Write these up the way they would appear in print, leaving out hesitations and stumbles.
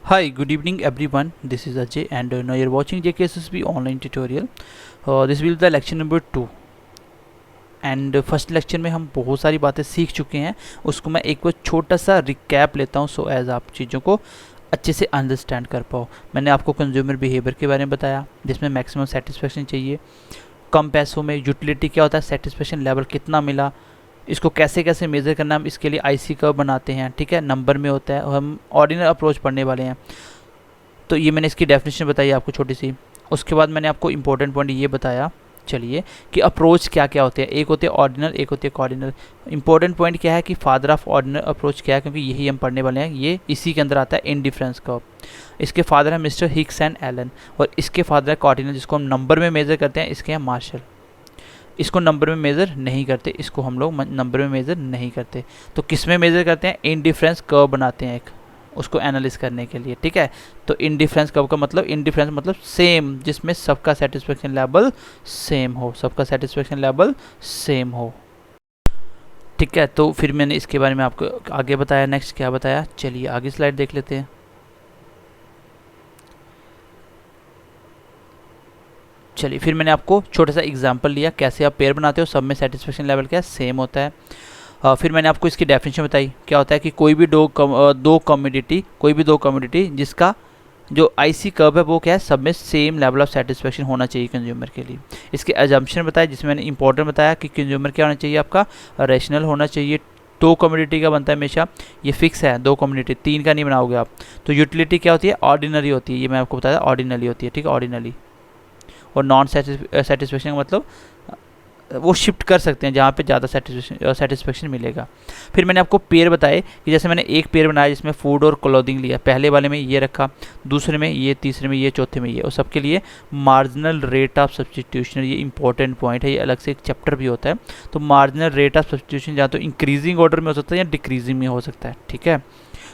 Hi, good evening everyone. This is Ajay and now you're watching JKSSB online tutorial. This will be the lecture number 2 and first lecture में हम बहुत सारी बातें सीख चुके हैं. उसको मैं एक बार छोटा सा रिकैप लेता हूँ सो एज आप चीज़ों को अच्छे से अंडरस्टैंड कर पाओ. मैंने आपको कंज्यूमर बिहेवियर के बारे में बताया जिसमें मैक्सिमम सेटिस्फेक्शन चाहिए. कम पैसों में यूटिलिटी क्या होता है, सेटिस्फेक्शन लेवल कितना मिला, इसको कैसे कैसे मेज़र करना, हम इसके लिए आईसी कर्व बनाते हैं. ठीक है, नंबर में होता है और हम ऑर्डिनल अप्रोच पढ़ने वाले हैं. तो ये मैंने इसकी डेफिनेशन बताई आपको छोटी सी. उसके बाद मैंने आपको इंपॉर्टेंट पॉइंट ये बताया चलिए कि अप्रोच क्या क्या होते हैं. एक होते हैं ऑर्डिनल, एक होते हैं कॉर्डिनल. इंपॉर्टेंट पॉइंट क्या है कि फादर ऑफ ऑर्डिनल अप्रोच क्या है, क्योंकि यही हम पढ़ने वाले हैं. ये इसी के अंदर आता है इंडिफरेंस कर्व. इसके फादर हैं मिस्टर हिक्स एंड एलन और इसके फादर है कॉर्डिनल जिसको हम नंबर में मेज़र करते हैं. इसके हैं मार्शल. इसको नंबर में मेज़र नहीं करते, इसको हम लोग नंबर में मेज़र नहीं करते. तो किस में मेज़र करते हैं, इंडिफरेंस कर्व बनाते हैं एक उसको एनालिस करने के लिए. ठीक है, तो इंडिफरेंस कर्व का मतलब, इंडिफरेंस मतलब सेम, जिसमें सबका सेटिस्फेक्शन लेवल सेम हो, सबका सेटिस्फेक्शन लेवल सेम हो. ठीक है, तो फिर मैंने इसके बारे में आपको आगे बताया. नेक्स्ट क्या बताया, चलिए आगे स्लाइड देख लेते हैं. चलिए फिर मैंने आपको छोटा सा एग्जांपल लिया कैसे आप पेयर बनाते हो, सब में सेटिस्फेक्शन लेवल क्या सेम होता है. फिर मैंने आपको इसकी डेफिनेशन बताई. क्या होता है कि कोई भी दो कम्युनिटी जिसका जो आईसी कर्व है वो क्या है, सब में सेम लेवल ऑफ सेटिस्फेक्शन होना चाहिए कंज्यूमर के लिए. इसके अजम्पशन बताया जिसमें मैंने इंपॉर्टेंट बताया कि कंज्यूमर क्या होना चाहिए, आपका रैशनल होना चाहिए. दो कम्युनिटी का बनता है हमेशा, ये फिक्स है. दो कम्युनिटी, तीन का नहीं बनाओगे आप. तो यूटिलिटी क्या होती है, ऑर्डिनरी होती है. ये मैं आपको बताया ऑर्डिनरी होती है. ठीक है, ऑर्डिनरी. और नॉन सेटिस्फेक्शन का मतलब वो शिफ्ट कर सकते हैं जहाँ पे ज़्यादा सेटिस्फेक्शन मिलेगा. फिर मैंने आपको पेयर बताए कि जैसे मैंने एक पेयर बनाया जिसमें फूड और क्लोथिंग लिया. पहले वाले में ये रखा, दूसरे में ये, तीसरे में ये, चौथे में ये. और सबके लिए मार्जिनल रेट ऑफ सब्स्टिट्यूशन, ये इंपॉर्टेंट पॉइंट है, ये अलग से एक चैप्टर भी होता है. तो मार्जिनल रेट ऑफ सब्स्टिट्यूशन या तो इंक्रीजिंग ऑर्डर में हो सकता है या डिक्रीजिंग में हो सकता है. ठीक है,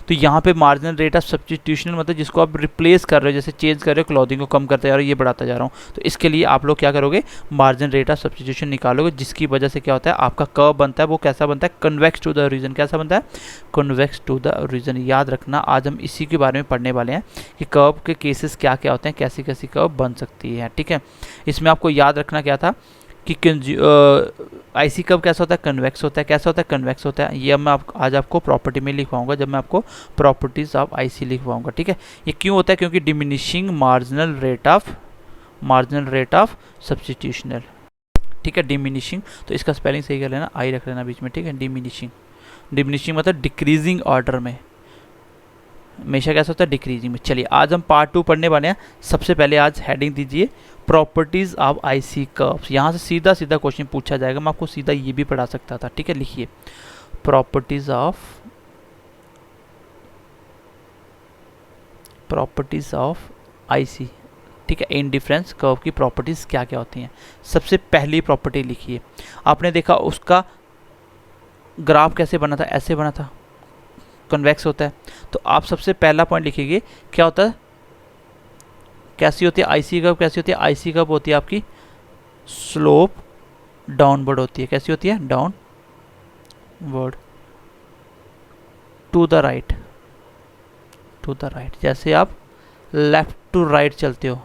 तो यहाँ पे मार्जिनल रेट ऑफ सब्स्टिट्यूशन मतलब जिसको आप रिप्लेस कर रहे हो, जैसे चेंज कर रहे हो, क्लॉथिंग को कम करते जा रहे हो, ये बढ़ाता जा रहा हूँ. तो इसके लिए आप लोग क्या करोगे, मार्जिनल रेट ऑफ सब्स्टिट्यूशन निकालोगे, जिसकी वजह से क्या होता है, आपका कर्व बनता है. वो कैसा बनता है, कन्वेक्स टू द रीजन. कैसा बनता है, कन्वेक्स टू द रीजन. याद रखना, आज हम इसी के बारे में पढ़ने वाले हैं कि कर्व के केसेस क्या क्या होते हैं, कैसी कैसी कर्व बन सकती है. ठीक है, इसमें आपको याद रखना क्या था कि आईसी कर्व कैसा होता है, कन्वेक्स होता है. कैसा होता है, कन्वेक्स होता है. ये अब मैं आज आपको प्रॉपर्टी में लिखवाऊंगा जब मैं आपको प्रॉपर्टीज ऑफ आईसी लिखवाऊंगा. ठीक है, ये क्यों होता है, क्योंकि डिमिनिशिंग मार्जिनल रेट ऑफ सब्स्टिट्यूशनल. ठीक है, डिमिनिशिंग. तो इसका स्पेलिंग सही कर लेना, आई रख लेना बीच में. ठीक है, डिमिनिशिंग मतलब डिक्रीजिंग ऑर्डर में. हमेशा कैसा होता है, डिक्रीजिंग में. चलिए आज हम पार्ट 2 पढ़ने वाले हैं. सबसे पहले आज हेडिंग दीजिए प्रॉपर्टीज ऑफ आईसी कर्व्स. यहाँ से सीधा सीधा क्वेश्चन पूछा जाएगा. मैं आपको सीधा ये भी पढ़ा सकता था. ठीक है, लिखिए प्रॉपर्टीज ऑफ आईसी. ठीक है, इंडिफरेंस कर्व की प्रॉपर्टीज क्या क्या होती हैं. सबसे पहली प्रॉपर्टी लिखिए. आपने देखा उसका ग्राफ कैसे बना था, ऐसे बना था, कन्वेक्स होता है. तो आप सबसे पहला पॉइंट लिखिए क्या होता है, कैसी होती है आईसी कर्व. कैसी होती है आईसी कर्व, होती है आपकी स्लोप डाउनवर्ड होती है. कैसी होती है, डाउनवर्ड टू द राइट. जैसे आप लेफ्ट टू राइट चलते हो,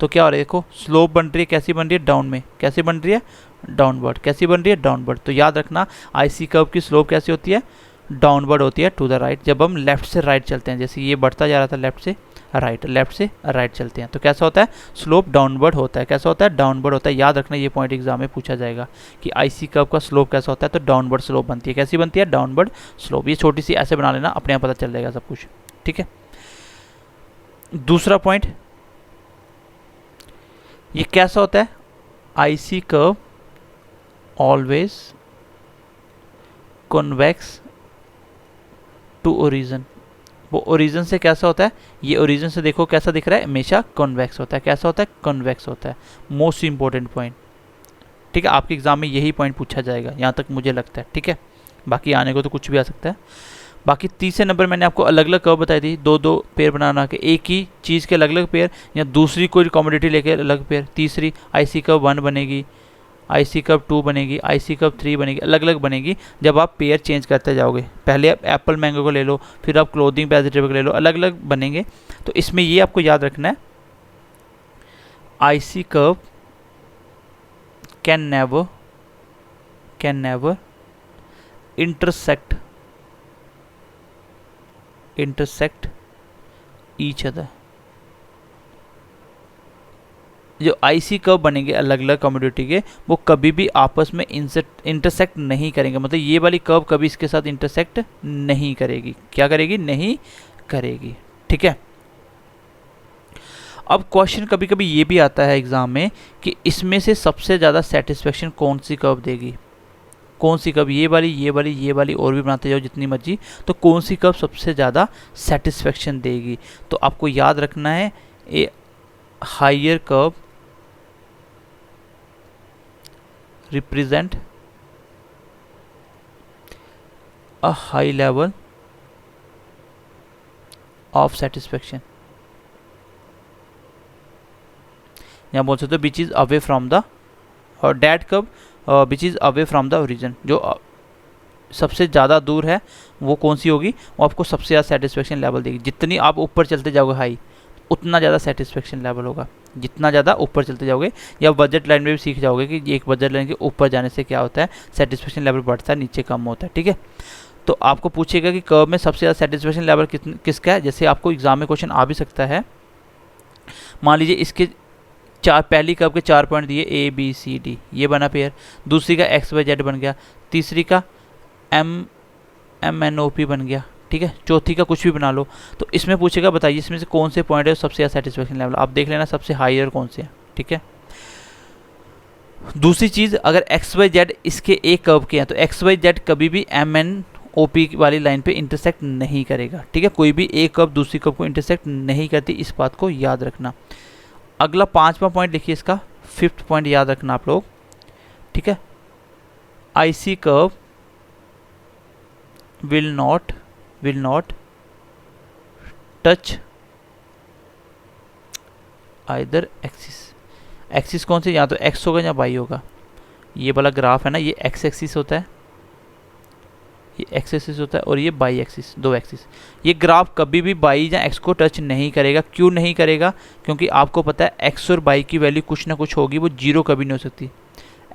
तो क्या हो रहा है, देखो स्लोप बन रही है. कैसी बन रही है, डाउन में. कैसी बन रही है, डाउनवर्ड. कैसी बन रही है, डाउनवर्ड. तो याद रखना आईसी कर्व की स्लोप कैसी होती है, डाउनवर्ड होती है टू द राइट. जब हम लेफ्ट से राइट चलते हैं, जैसे ये बढ़ता जा रहा था लेफ्ट से राइट चलते हैं, तो कैसा होता है, स्लोप डाउनवर्ड होता है. कैसा होता है, डाउनवर्ड होता है. याद रखना, ये पॉइंट एग्जाम में पूछा जाएगा कि आईसी कर्व का स्लोप कैसा होता है. तो डाउनवर्ड स्लोप बनती है. कैसी बनती है, डाउनवर्ड स्लोप. ये छोटी सी ऐसे बना लेना, अपने आप पता चल जाएगा सब कुछ. ठीक है, दूसरा पॉइंट, ये कैसा होता है, IC curve always convex to origin. वो ओरिजिन से कैसा होता है, ये ओरिजिन से देखो कैसा दिख रहा है, हमेशा कॉन्वेक्स होता है. कैसा होता है, कॉन्वेक्स होता है. Most important point. ठीक है, आपके एग्जाम में यही पॉइंट पूछा जाएगा, यहाँ तक मुझे लगता है. ठीक है, बाकी आने को तो कुछ भी आ सकता है. बाकी तीसरे नंबर मैंने आपको अलग अलग कर्व बताई थी, दो पेयर बनाना के, एक ही चीज़ के अलग अलग पेयर, या दूसरी कोई कमोडिटी लेके अलग पेयर. तीसरी आईसी कर्व 1 बनेगी, आईसी कर्व 2 बनेगी, आईसी कर्व 3 बनेगी, अलग अलग बनेगी जब आप पेयर चेंज करते जाओगे। पहले आप एप्पल मैंगो को ले लो, फिर आप क्लोथिंग वेजिटेबल को ले लो, अलग अलग बनेंगे। तो इसमें ये आपको याद रखना है, IC curve can never intersect each other. जो आईसी कर्व बनेंगे अलग अलग कम्युनिटी के, वो कभी भी आपस में इंटरसेक्ट नहीं करेंगे। मतलब ये वाली कर्व कभी इसके साथ इंटरसेक्ट नहीं करेगी। क्या करेगी? नहीं करेगी। ठीक है। अब क्वेश्चन कभी कभी ये भी आता है एग्जाम में कि इसमें से सबसे ज़्यादा सेटिस्फेक्शन कौन सी कर्व देगी, कौन सी कर्व, ये वाली, ये वाली, ये वाली, और भी बनाते जाओ जितनी मर्जी, तो कौन सी कर्व सबसे ज़्यादा सेटिस्फेक्शन देगी। तो आपको याद रखना है, a higher curve represent a high level of satisfaction. यहाँ बोल सकते हो which is away from the that curve which is away from the origin. जो सबसे ज़्यादा दूर है वो कौन सी होगी, वो आपको सबसे ज़्यादा सेटिस्फेक्शन लेवल देगी। जितनी आप ऊपर चलते जाओगे हाई, उतना ज़्यादा सेटिस्फेक्शन लेवल होगा। जितना ज़्यादा ऊपर चलते जाओगे, या बजट लाइन में भी सीख जाओगे कि एक बजट लाइन के ऊपर जाने से क्या होता है, सेटिस्फेक्शन लेवल बढ़ता है, नीचे कम होता है। ठीक है। तो आपको पूछेगा कि कर्व में सबसे ज़्यादा सेटिस्फेक्शन लेवल किसका है। जैसे आपको एग्जाम में क्वेश्चन आ भी सकता है, मान लीजिए इसके पहली कर्व के 4 पॉइंट दिए, ए बी सी डी, ये बना पेयर। दूसरी का एक्स वाई जेड बन गया। तीसरी का एम एन ओ पी बन गया। ठीक है। चौथी का कुछ भी बना लो। तो इसमें पूछेगा बताइए इसमें से कौन से पॉइंट है सबसे ज़्यादा सेटिस्फेक्शन लेवल। आप देख लेना सबसे हायर कौन से है। ठीक है। दूसरी चीज़, अगर एक्स वाई जेड इसके एक कर्व के हैं, तो एक्स वाई जेड कभी भी एम एन ओ पी वाली लाइन पे इंटरसेक्ट नहीं करेगा। ठीक है। कोई भी एक कर्व दूसरी कर्व को इंटरसेक्ट नहीं करती, इस बात को याद रखना। अगला 5वां पॉइंट लिखिए, इसका 5th पॉइंट याद रखना आप लोग। ठीक है। IC curve will not touch either axis कौन से, या तो एक्स होगा या वाई होगा। ये वाला ग्राफ है ना, ये एक्स एक्सिस होता है, ये एक्स एक्सिस होता है, और ये बाई एक्सिस, दो एक्सिस। ये ग्राफ कभी भी बाई या एक्स को टच नहीं करेगा। क्यों नहीं करेगा? क्योंकि आपको पता है एक्स और बाई की वैल्यू कुछ ना कुछ होगी, वो जीरो कभी नहीं हो सकती।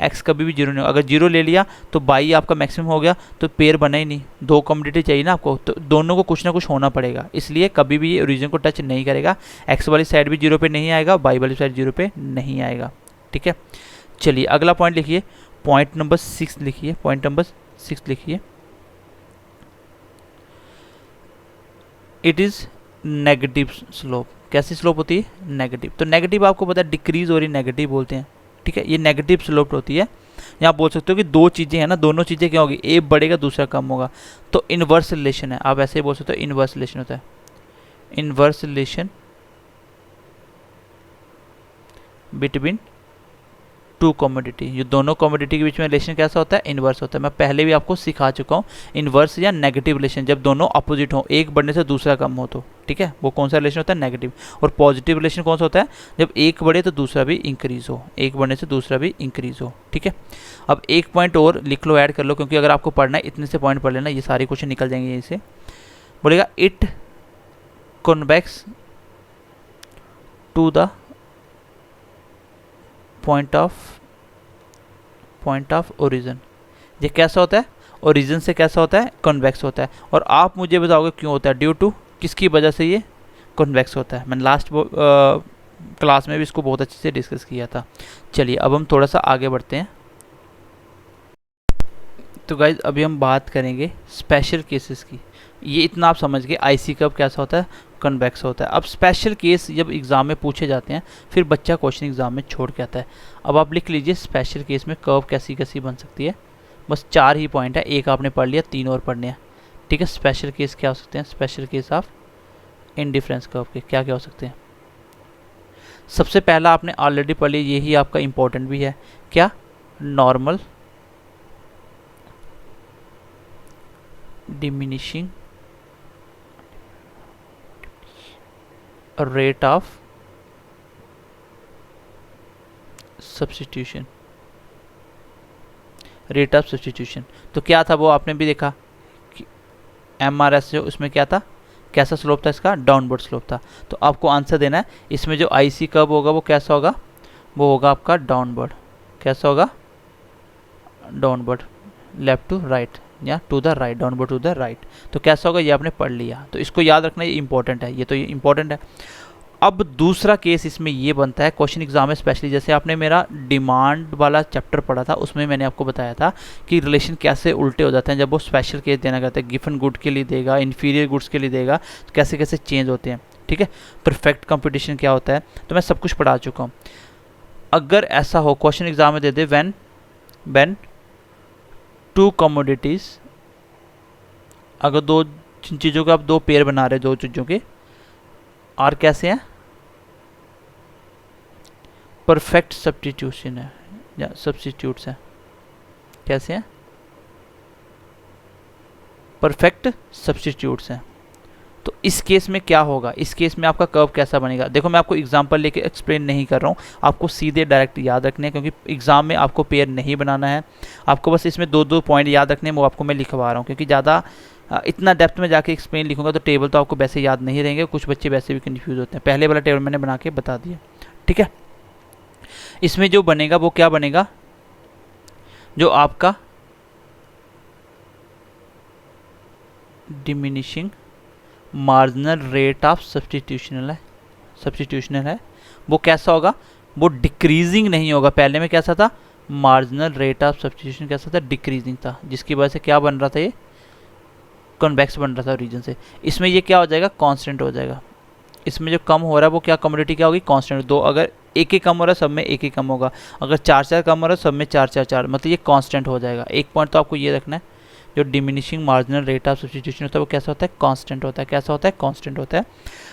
एक्स कभी भी जीरो नहीं हो। अगर जीरो ले लिया तो बाई आपका मैक्सिमम हो गया, तो पेयर बना ही नहीं। दो कम्युनिटी चाहिए ना आपको, तो दोनों को कुछ ना कुछ होना पड़ेगा। इसलिए कभी भी ये ओरिजिन को टच नहीं करेगा। एक्स वाली साइड भी जीरो पे नहीं आएगा, बाई वाली साइड जीरो पे नहीं आएगा। ठीक है। चलिए अगला पॉइंट लिखिए, पॉइंट नंबर 6 लिखिए, पॉइंट नंबर 6 लिखिए। It is negative slope. कैसी स्लोप होती है? नेगेटिव। तो नेगेटिव आपको पता है डिक्रीज हो रही, नेगेटिव बोलते हैं। ठीक है। ये नेगेटिव स्लोप होती है। यहाँ बोल सकते हो कि दो चीज़ें हैं ना, दोनों चीज़ें क्या होगी, एक बढ़ेगा दूसरा कम होगा। तो इन्वर्स रिलेशन है, आप ऐसे ही बोल सकते हो इन्वर्स रिलेशन होता है। Inverse relation between two commodity. ये दोनों कमोडिटी के बीच में रिलेशन कैसा होता है? इन्वर्स होता है। मैं पहले भी आपको सिखा चुका हूँ। इन्वर्स या नेगेटिव रिलेशन, जब दोनों अपोजिट हो, एक बढ़ने से दूसरा कम हो, तो ठीक है, वो कौन सा रिलेशन होता है? नेगेटिव। और पॉजिटिव रिलेशन कौन सा होता है? जब एक बढ़े तो दूसरा भी इंक्रीज हो, एक बढ़ने से दूसरा भी इंक्रीज हो। ठीक है। अब एक पॉइंट और लिख लो, ऐड कर लो, क्योंकि अगर आपको पढ़ना है इतने से पॉइंट पढ़ लेना, ये सारे क्वेश्चन निकल जाएंगे यहीं से। बोलेगा it convex to the point of origin. ये कैसा होता है? ओरिजिन से कैसा होता है? कॉन्वेक्स होता है। और आप मुझे बताओगे क्यों होता है? ड्यू टू किसकी वजह से ये कॉन्वेक्स होता है? मैंने लास्ट क्लास में भी इसको बहुत अच्छे से डिस्कस किया था। चलिए अब हम थोड़ा सा आगे बढ़ते हैं। तो गाइज अभी हम बात करेंगे स्पेशल केसेस की। ये इतना आप समझ गए आईसी कर्व कैसा होता है? कन्वेक्स होता है। अब स्पेशल केस जब एग्ज़ाम में पूछे जाते हैं, फिर बच्चा क्वेश्चन एग्ज़ाम में छोड़ के आता है। अब आप लिख लीजिए स्पेशल केस में कर्व कैसी कैसी बन सकती है। बस 4 ही पॉइंट है, एक आपने पढ़ लिया, 3 और पढ़ने हैं। ठीक है। स्पेशल केस क्या हो सकते हैं? Special case of indifference curve के क्या क्या हो सकते हैं? सबसे पहला आपने ऑलरेडी पढ़ लिया, यही आपका इंपॉर्टेंट भी है। क्या? Normal diminishing rate of substitution. Rate of substitution. तो क्या था वो आपने भी देखा कि MRS जो उसमें क्या था, कैसा स्लोप था इसका, डाउनवर्ड स्लोप था। तो आपको आंसर देना है, इसमें जो IC कर्व होगा वो कैसा होगा, वो होगा आपका डाउनवर्ड। कैसा होगा, डाउनवर्ड, लेफ्ट टू राइट या to the right, downward to the right. तो कैसा होगा ये आपने पढ़ लिया, तो इसको याद रखना, ये इंपॉर्टेंट है, ये तो ये इंपॉर्टेंट है। अब दूसरा केस इसमें ये बनता है, क्वेश्चन एग्जाम में स्पेशली, जैसे आपने मेरा डिमांड वाला चैप्टर पढ़ा था, उसमें मैंने आपको बताया था कि रिलेशन कैसे उल्टे हो जाते हैं जब वो स्पेशल केस देना कहता है, गिवन गुड के लिए देगा, इन्फीरियर गुड्स के लिए देगा, तो कैसे कैसे चेंज होते हैं। ठीक है, परफेक्ट कंपटीशन क्या होता है, तो मैं सब कुछ पढ़ा चुका हूँ। अगर ऐसा हो, क्वेश्चन एग्जाम में दे दे व्हेन टू कमोडिटीज, अगर दो चीज़ों के आप दो पेयर बना रहे, दो चीज़ों के, और कैसे हैं, परफेक्ट सब्स्टिट्यूशन है या सब्स्टिट्यूट्स है, कैसे हैं, परफेक्ट सब्स्टिट्यूट्स हैं। तो इस केस में क्या होगा, इस केस में आपका कर्व कैसा बनेगा। देखो मैं आपको एग्जांपल लेके एक्सप्लेन नहीं कर रहा हूँ, आपको सीधे डायरेक्ट याद रखने हैं, क्योंकि एग्जाम में आपको पेयर नहीं बनाना है, आपको बस इसमें दो दो पॉइंट याद रखने हैं, वो आपको मैं लिखवा रहा हूँ, क्योंकि ज़्यादा इतना डेप्थ में जाके एक्सप्लेन लिखूंगा तो टेबल तो आपको वैसे याद नहीं रहेंगे, कुछ बच्चे वैसे भी कन्फ्यूज़ होते हैं। पहले वाला टेबल मैंने बना के बता दिया। ठीक है, इसमें जो बनेगा वो क्या बनेगा, जो आपका डिमिनिशिंग मार्जिनल रेट ऑफ सब्स्टिट्यूशनल है, वो कैसा होगा, वो डिक्रीजिंग नहीं होगा। पहले में कैसा था, मार्जिनल रेट ऑफ सब्स्टिट्यूशन कैसा था, डिक्रीजिंग था, जिसकी वजह से क्या बन रहा था, ये कन्वेक्स बन रहा था रीजन से। इसमें ये क्या हो जाएगा, कांस्टेंट हो जाएगा। इसमें जो कम हो रहा है वो क्या, कमोडिटी क्या होगी, कांस्टेंट। दो अगर एक ही कम हो रहा है सब में एक ही कम होगा, अगर चार चार कम हो रहा है सब में चार चार चार, मतलब ये कांस्टेंट हो जाएगा। एक पॉइंट तो आपको ये रखना है, जो diminishing marginal rate of substitution होता है वो कैसा होता है, कांस्टेंट होता है। कैसा होता है, कांस्टेंट होता है।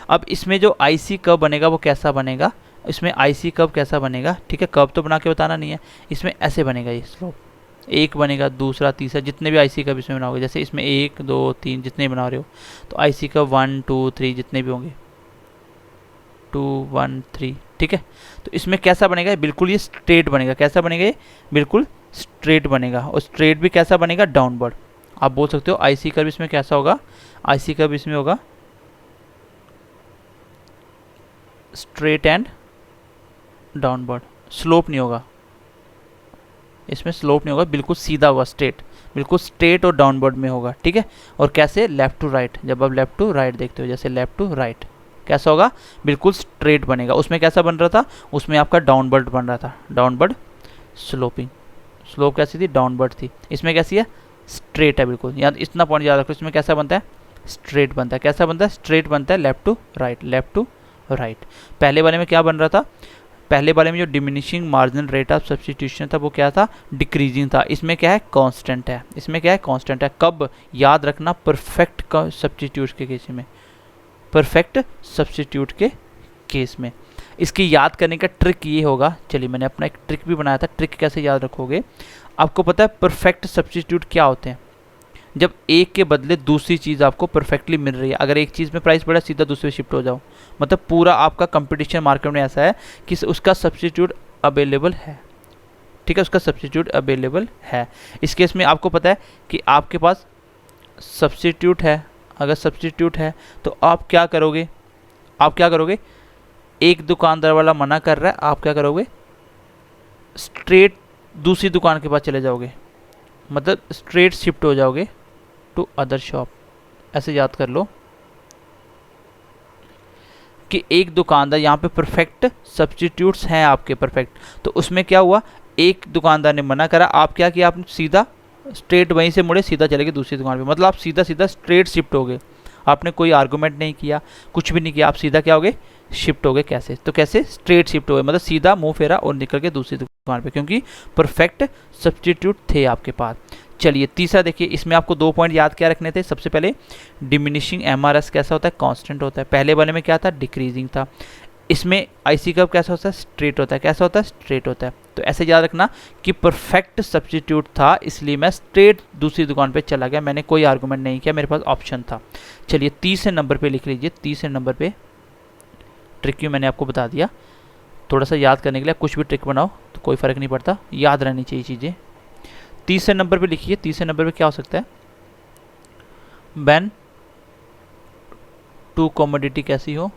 अब इसमें जो IC कर्व बनेगा वो कैसा बनेगा, इसमें IC कर्व कैसा बनेगा, ठीक है, कर्व तो बना के बताना नहीं है, इसमें ऐसे बनेगा, ये स्लोप एक बनेगा, दूसरा, तीसरा, जितने भी IC कर्व इसमें बनाओगे, जैसे इसमें 1 2 3 जितने बना रहे हो, तो IC कर्व 1 2 3 जितने भी होंगे, 2 1 3, ठीक है। तो इसमें कैसा बनेगा, बिल्कुल ये स्ट्रेट बनेगा। कैसा बनेगा, ये बिल्कुल स्ट्रेट बनेगा, और स्ट्रेट भी कैसा बनेगा, डाउनवर्ड। आप बोल सकते हो IC कर्व इसमें कैसा होगा, IC कर्व इसमें होगा स्ट्रेट एंड डाउनवर्ड, स्लोप नहीं होगा इसमें, स्लोप नहीं होगा, बिल्कुल सीधा होगा, स्ट्रेट, बिल्कुल स्ट्रेट और डाउनवर्ड में होगा। ठीक है, और कैसे, लेफ्ट टू राइट, जब आप लेफ्ट टू राइट देखते हो, जैसे लेफ्ट टू राइट कैसा होगा, बिल्कुल स्ट्रेट बनेगा। उसमें कैसा बन रहा था, उसमें आपका डाउनवर्ड बन रहा था, डाउनवर्ड स्लोपिंग, स्लोप कैसी थी, डाउनवर्ड थी। इसमें कैसी है, स्ट्रेट है, बिल्कुल। याद, इतना पॉइंट याद रखो, इसमें कैसा बनता है, स्ट्रेट बनता है। कैसा बनता है, स्ट्रेट बनता है, left to right, left to right. पहले वाले में क्या बन रहा था, पहले वाले में जो diminishing marginal rate of substitution था वो क्या था, डिक्रीजिंग था। इसमें क्या है, कांस्टेंट है, इसमें क्या है, कांस्टेंट है। कब, याद रखना, परफेक्ट सब्स्टिट्यूट के केस में, परफेक्ट सब्स्टिट्यूट के केस में। इसकी याद करने का ट्रिक ये होगा, चलिए मैंने अपना एक ट्रिक भी बनाया था। ट्रिक कैसे याद रखोगे, आपको पता है परफेक्ट सब्स्टिट्यूट क्या होते हैं, जब एक के बदले दूसरी चीज़ आपको परफेक्टली मिल रही है। अगर एक चीज़ में प्राइस बढ़ा, सीधा दूसरे शिफ्ट हो जाओ, मतलब पूरा आपका कंपटीशन मार्केट में ऐसा है कि उसका सब्स्टिट्यूट अवेलेबल है। ठीक है, उसका सब्स्टिट्यूट अवेलेबल है। इस केस में आपको पता है कि आपके पास सब्स्टिट्यूट है, अगर सब्स्टिट्यूट है तो आप क्या करोगे, एक दुकानदार वाला मना कर रहा है, आप क्या करोगे, स्ट्रेट दूसरी दुकान के पास चले जाओगे, मतलब स्ट्रेट शिफ्ट हो जाओगे टू अदर शॉप। ऐसे याद कर लो कि एक दुकानदार, यहाँ पे परफेक्ट सब्स्टिट्यूट्स हैं आपके, परफेक्ट। तो उसमें क्या हुआ, एक दुकानदार ने मना करा, आप क्या किया, आपने सीधा स्ट्रेट वहीं से मुड़े, सीधा चले गए दूसरी दुकान पे, मतलब आप सीधा सीधा स्ट्रेट शिफ्ट हो गए। आपने कोई आर्गूमेंट नहीं किया, कुछ भी नहीं किया, आप सीधा क्या हो गए, शिफ्ट हो गए। कैसे, तो कैसे, स्ट्रेट शिफ्ट हो गए, मतलब सीधा मुंह फेरा और निकल के दूसरी दुकान पे, क्योंकि परफेक्ट सब्स्टिट्यूट थे आपके पास। चलिए तीसरा देखिए, इसमें आपको 2 पॉइंट याद क्या रखने थे। सबसे पहले डिमिनिशिंग MRS कैसा होता है, कांस्टेंट होता है। पहले वाले में क्या था, डिक्रीजिंग था। इसमें IC कर्व कैसा होता है, स्ट्रेट होता है। कैसा होता है, स्ट्रेट होता है। तो ऐसे याद रखना कि परफेक्ट सब्स्टिट्यूट था, इसलिए मैं स्ट्रेट दूसरी दुकान पे चला गया, मैंने कोई आर्गूमेंट नहीं किया, मेरे पास ऑप्शन था। चलिए तीसरे नंबर पे लिख लीजिए, तीसरे नंबर पे ट्रिक मैंने आपको बता दिया। थोड़ा सा याद करने के लिए कुछ भी ट्रिक बनाओ तो कोई फ़र्क नहीं पड़ता, याद रहनी चाहिए चीज़ें। तीसरे नंबर पे लिखिए, तीसरे नंबर पे क्या हो सकता है, व्हेन टू कमोडिटी कैसी हो,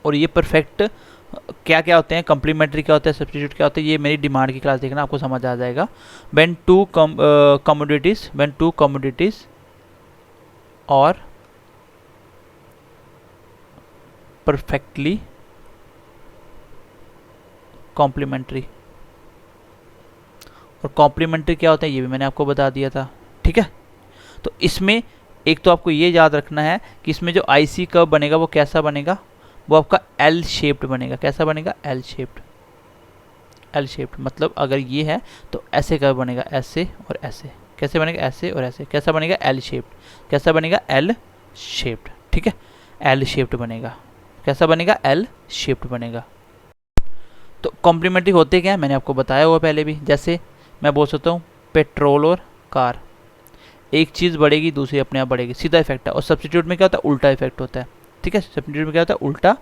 और ये परफेक्ट क्या क्या होते हैं, कम्प्लीमेंट्री क्या होता है, सब्स्टिट्यूट क्या होता है, ये मेरी डिमांड की क्लास देखना, आपको समझ आ जाएगा। When to commodities, when to commodities और परफेक्टली कॉम्प्लीमेंट्री, और कॉम्प्लीमेंट्री क्या होता है ये भी मैंने आपको बता दिया था, ठीक है। तो इसमें एक तो आपको ये याद रखना है कि इसमें जो आईसी कर्व बनेगा वो कैसा बनेगा, वो आपका एल शेप्ड बनेगा। कैसा बनेगा, एल शेप्ड। एल शेप्ड मतलब अगर ये है तो ऐसे कर्व बनेगा, ऐसे और ऐसे। कैसे बनेगा, ऐसे और ऐसे। कैसा बनेगा, एल शेप्ड। कैसा बनेगा, एल शेप्ड, ठीक है, एल शेप्ड बनेगा। कैसा बनेगा, एल शेप्ड बनेगा। तो कॉम्प्लीमेंट्री होते क्या है मैंने आपको बताया हुआ पहले भी। जैसे मैं बोल सकता हूँ पेट्रोल और कार, एक चीज़ बढ़ेगी दूसरी अपने आप बढ़ेगी, सीधा इफेक्ट है। और सब्स्टिट्यूट में क्या होता है, उल्टा इफेक्ट होता है, ठीक है। सब्स्टिट्यूट में क्या होता है, उल्टा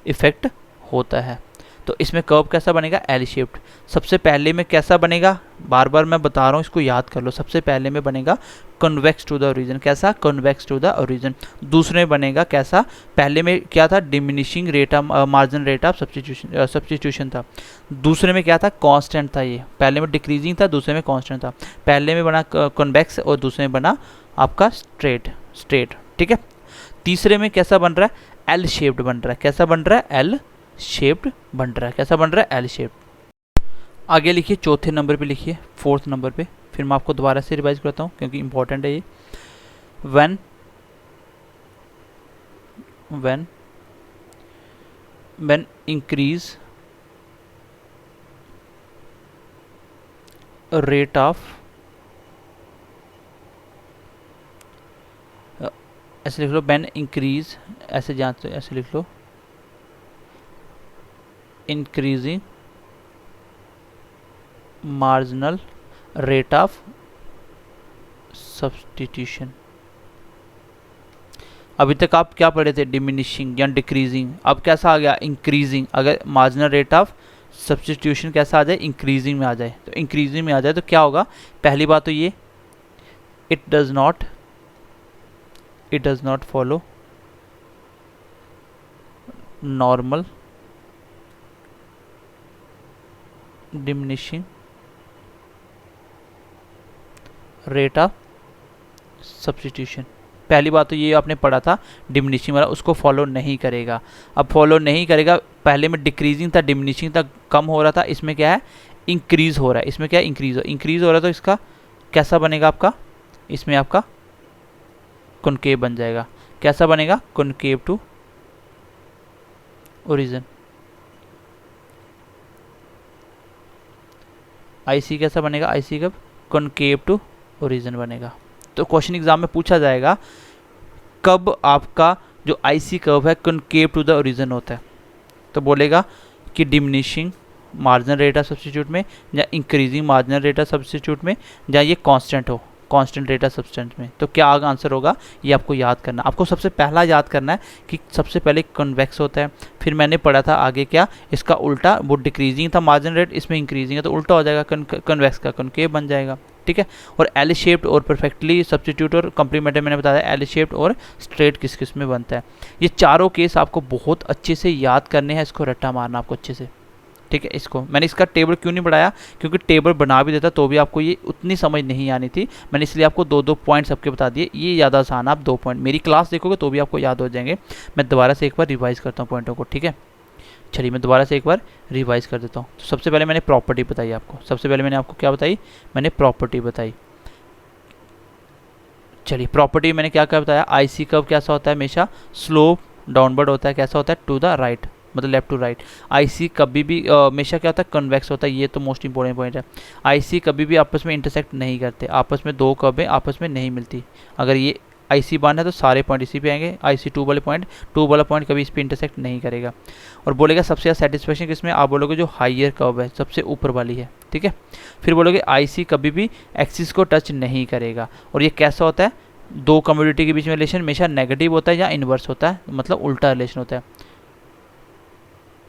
इफेक्ट होता है। तो इसमें कर्व कैसा बनेगा, एल शेप्ड। सबसे पहले में कैसा बनेगा, बार बार मैं बता रहा हूँ, इसको याद कर लो। सबसे पहले में बनेगा कन्वेक्स टू द ओरिजिन। कैसा, कन्वेक्स टू द ओरिजिन। दूसरे में बनेगा कैसा, पहले में क्या था, diminishing rate of margin rate of substitution था। दूसरे में क्या था, कांस्टेंट था। ये पहले में डिक्रीजिंग था, दूसरे में कांस्टेंट था। पहले में बना कन्वेक्स और दूसरे में बना आपका स्ट्रेट, ठीक है। तीसरे में कैसा बन रहा है, एल शेप्ड बन रहा है। कैसा बन रहा है, एल शेप्ड बन रहा है। कैसा बन रहा है, एल शेप्ड। आगे लिखिए, चौथे नंबर पे लिखिए, फोर्थ नंबर पे। फिर मैं आपको दोबारा से रिवाइज करता हूँ क्योंकि इंपॉर्टेंट है ये। व्हेन इंक्रीज रेट ऑफ, ऐसे लिख लो, व्हेन इंक्रीज, ऐसे जान ऐसे लिख लो, increasing marginal rate of substitution. अभी तक आप क्या पढ़े थे, डिमिनिशिंग या डिक्रीजिंग। अब कैसा आ गया, इंक्रीजिंग। अगर मार्जिनल रेट ऑफ सब्स्टिट्यूशन कैसा आ जाए, इंक्रीजिंग में आ जाए। तो इंक्रीजिंग में आ जाए तो क्या होगा, पहली बात तो ये, it does not follow normal diminishing rate of substitution. पहली बात तो ये आपने पढ़ा था, डिमिनिशिंग वाला, उसको फॉलो नहीं करेगा। अब फॉलो नहीं करेगा, पहले में डिक्रीजिंग था, डिमिनिशिंग था, कम हो रहा था। इसमें क्या है, इंक्रीज हो रहा है। इसमें क्या है, इंक्रीज हो रहा है। तो इसका कैसा बनेगा आपका, इसमें आपका कॉनकेव बन जाएगा। कैसा बनेगा, कॉनकेव टू ओरिजिन। आईसी कैसा बनेगा, आईसी कब, कॉनकेव टू ओरिजिन बनेगा। तो क्वेश्चन एग्जाम में पूछा जाएगा कब आपका जो आईसी कर्व है कॉनकेव टू द ओरिजिन होता है। तो बोलेगा कि diminishing marginal rate of substitute में, या increasing marginal rate of substitute में, या ये कांस्टेंट हो, कांस्टेंट रेट ऑफ सब्सटेंस में। तो क्या आंसर होगा, ये आपको याद करना। आपको सबसे पहला याद करना है कि सबसे पहले कन्वेक्स होता है। फिर मैंने पढ़ा था आगे क्या, इसका उल्टा, वो डिक्रीजिंग था मार्जिन रेट, इसमें इंक्रीजिंग है, तो उल्टा हो जाएगा, कन्वेक्स का कॉनकेव बन जाएगा, ठीक है। और एल शेप्ड और परफेक्टली सब्स्टिट्यूट और कम्प्लीमेंट्री मैंने बताया, एल शेप्ड और स्ट्रेट किस किस में बनता है। ये चारों केस आपको बहुत अच्छे से याद करने हैं, इसको रट्टा मारना आपको अच्छे से, ठीक है। इसको मैंने इसका टेबल क्यों नहीं बढ़ाया, क्योंकि टेबल बना भी देता तो भी आपको ये उतनी समझ नहीं आनी थी। मैंने इसलिए आपको दो दो पॉइंट सबके बता दिए। ये ज़्यादा आसान, आप 2 पॉइंट मेरी क्लास देखोगे तो भी आपको याद हो जाएंगे। मैं दोबारा से एक बार रिवाइज़ करता हूँ पॉइंटों को, ठीक है। चलिए मैं दोबारा से एक बार रिवाइज़ कर देता हूँ। तो सबसे पहले मैंने प्रॉपर्टी बताई आपको, सबसे पहले मैंने आपको क्या बताई, मैंने प्रॉपर्टी बताई। चलिए प्रॉपर्टी मैंने क्या क्या बताया, आईसी कर्व कैसा होता है, हमेशा स्लोप डाउनवर्ड होता है। कैसा होता है, टू द राइट, मतलब लेफ्ट टू राइट। आईसी कभी भी हमेशा क्या होता है, कन्वेक्स होता है। ये तो मोस्ट इंपॉर्टेंट पॉइंट है। आईसी कभी भी आपस में इंटरसेक्ट नहीं करते, आपस में दो कर्वें आपस में नहीं मिलती। अगर ये आईसी वन है तो सारे पॉइंट इसी पे आएंगे। आईसी टू वाला पॉइंट कभी इस पे इंटरसेक्ट नहीं करेगा। और बोलेगा सबसे ज़्यादा सेटिस्फेक्शन किसमें, आप बोलोगे जो हाइयर कर्व है, सबसे ऊपर वाली है, ठीक है। फिर बोलोगे आईसी कभी भी एक्सिस को टच नहीं करेगा। और ये कैसा होता है, दो कम्युनिटी के बीच में रिलेशन हमेशा नेगेटिव होता है या इन्वर्स होता है, मतलब उल्टा रिलेशन होता है।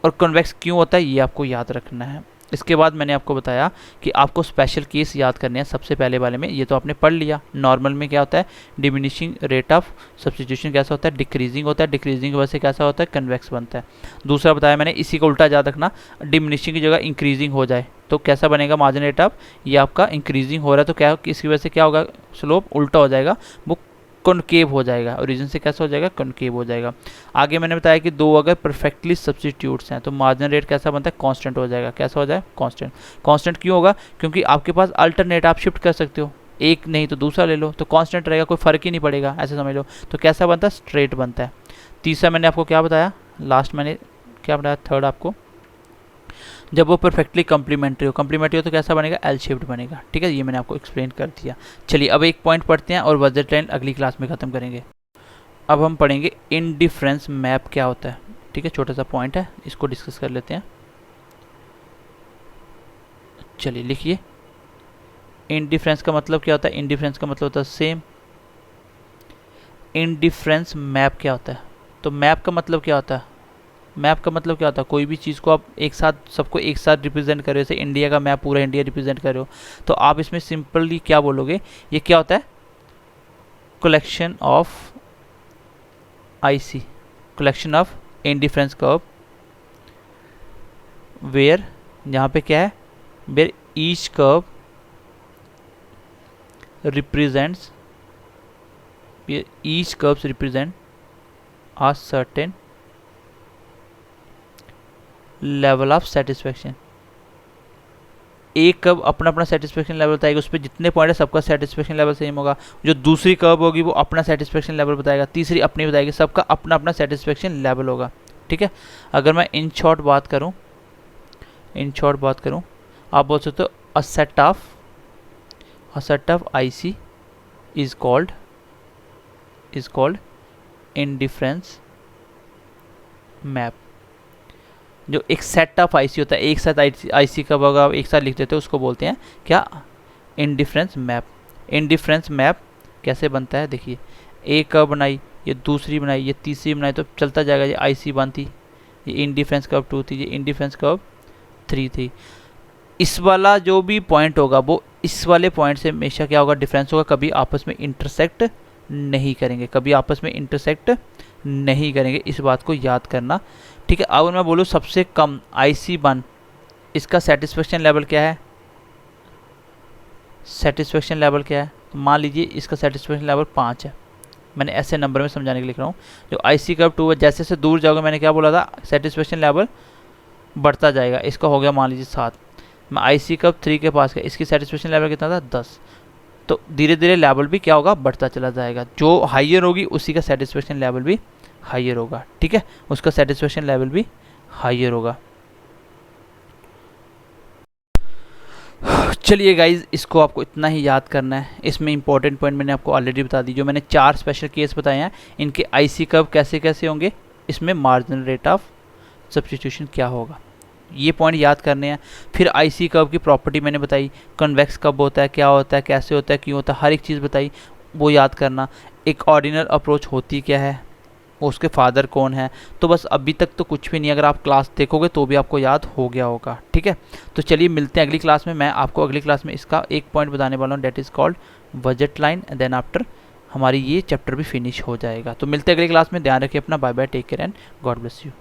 और कन्वेक्स क्यों होता है ये आपको याद रखना है। इसके बाद मैंने आपको बताया कि आपको स्पेशल केस याद करने हैं सबसे पहले वाले में, ये तो आपने पढ़ लिया। नॉर्मल में क्या होता है, डिमिनिशिंग रेट ऑफ सब्स्टिट्यूशन कैसा होता है, डिक्रीजिंग होता है, डिक्रीजिंग की वजह से कैसा होता है, कन्वेक्स बनता है। दूसरा बताया मैंने, इसी को उल्टा याद रखना, डिमिनिशिंग की जगह इंक्रीजिंग हो जाए तो कैसा बनेगा मार्जिन रेट ऑफ, ये आपका इंक्रीजिंग हो रहा है तो क्या, इसकी वजह से क्या होगा, स्लोप उल्टा हो जाएगा, वो कॉनकेव हो जाएगा, ओरिजिन से कैसा हो जाएगा, कॉनकेव हो जाएगा। आगे मैंने बताया कि दो अगर परफेक्टली सब्स्टिट्यूट्स हैं तो मार्जिन रेट कैसा बनता है, कांस्टेंट हो जाएगा। कैसा हो जाए, कांस्टेंट। कांस्टेंट क्यों होगा, क्योंकि आपके पास अल्टरनेट आप शिफ्ट कर सकते हो, एक नहीं तो दूसरा ले लो तो कांस्टेंट रहेगा, कोई फर्क ही नहीं पड़ेगा, ऐसे समझ लो। तो कैसा बनता है, स्ट्रेट बनता है। तीसरा मैंने आपको क्या बताया, लास्ट मैंने क्या बताया, थर्ड आपको, जब वो परफेक्टली कम्प्लीमेंट्री हो तो कैसा बनेगा, एल शेप्ड बनेगा। ठीक है, ये मैंने आपको एक्सप्लेन कर दिया। चलिए अब एक पॉइंट पढ़ते हैं और बजट लाइन अगली क्लास में ख़त्म करेंगे। अब हम पढ़ेंगे इंडिफरेंस मैप क्या होता है। ठीक है, छोटा सा पॉइंट है, इसको डिस्कस कर लेते हैं। चलिए लिखिए, इंडिफरेंस का मतलब क्या होता है, इंडिफरेंस का मतलब होता है सेम। इंडिफरेंस मैप क्या होता है, तो मैप का मतलब क्या होता है, मैप का मतलब क्या होता है, कोई भी चीज़ को आप एक साथ, सबको एक साथ रिप्रेजेंट कर रहे हो। जैसे इंडिया का मैप, पूरा इंडिया रिप्रेजेंट कर रहे हो, तो आप इसमें सिंपली क्या बोलोगे, ये क्या होता है, collection of IC, collection of indifference curve, where, यहाँ पे क्या है, where each curve represents, each curves represent a certain level of satisfaction. एक कर्व अपना अपना सेटिस्फेक्शन लेवल बताएगा, उस पर जितने पॉइंट है सबका सेटिस्फेक्शन लेवल सेम होगा। जो दूसरी कर्व होगी वो अपना सेटिस्फेक्शन लेवल बताएगा, तीसरी अपनी बताएगी, सबका अपना अपना सेटिस्फेक्शन लेवल होगा। ठीक है, अगर मैं इन शॉर्ट बात करूं, आप बोल सकते हो a set of IC is called indifference map. जो एक सेट ऑफ आईसी होता है, एक साथ आईसी का होगा, एक साथ लिख देते हैं, उसको बोलते हैं क्या, इंडिफरेंस मैप। इंडिफरेंस मैप कैसे बनता है, देखिए, एक कर्व बनाई, ये दूसरी बनाई, ये तीसरी बनाई, तो चलता जाएगा। ये आईसी 1 थी, ये इंडिफरेंस कर्व 2 थी, ये इंडिफरेंस कर्व 3 थी। इस वाला जो भी पॉइंट होगा वो इस वाले पॉइंट से हमेशा क्या होगा, डिफरेंस होगा, कभी आपस में इंटरसेक्ट नहीं करेंगे, इस बात को याद करना। ठीक है, अब मैं बोलूँ सबसे कम IC1, इसका सेटिस्फेक्शन लेवल क्या है, तो मान लीजिए इसका सेटिस्फेक्शन लेवल 5 है। मैंने ऐसे नंबर में समझाने के लिए लिख रहा हूँ। जो IC कर्व 2 है, जैसे जैसे दूर जाओगे, मैंने क्या बोला था, सेटिस्फेक्शन लेवल बढ़ता जाएगा। इसका हो गया मान लीजिए 7। मैं IC कर्व 3 के पास गया, इसकी सेटिस्फेक्शन लेवल कितना था, 10। तो धीरे धीरे लेवल भी क्या होगा, बढ़ता चला जाएगा। जो हाइयर होगी उसी का सेटिस्फेक्शन लेवल भी हाइयर होगा। ठीक है, उसका सेटिस्फेक्शन लेवल भी हाइयर होगा। चलिए गाइज, इसको आपको इतना ही याद करना है। इसमें इंपॉर्टेंट पॉइंट मैंने आपको ऑलरेडी बता दी। जो मैंने 4 स्पेशल केस बताए हैं, इनके IC कर्व कैसे कैसे होंगे, इसमें मार्जिनल रेट ऑफ सब्स्टिट्यूशन क्या होगा, ये पॉइंट याद करने हैं। फिर IC कर्व की प्रॉपर्टी मैंने बताई, कन्वेक्स कब होता है, क्या होता है, कैसे होता है, क्यों होता है, हर एक चीज़ बताई, वो याद करना। एक ऑर्डिनल अप्रोच होती क्या है, उसके फादर कौन है। तो बस अभी तक तो कुछ भी नहीं, अगर आप क्लास देखोगे तो भी आपको याद हो गया होगा। ठीक है, तो चलिए मिलते हैं अगली क्लास में। मैं आपको अगली क्लास में इसका एक पॉइंट बताने वाला हूँ, that is called budget line. Then after हमारी ये चैप्टर भी फिनिश हो जाएगा। तो मिलते हैं अगली क्लास में, ध्यान रखिए अपना, bye bye, take care and God bless you.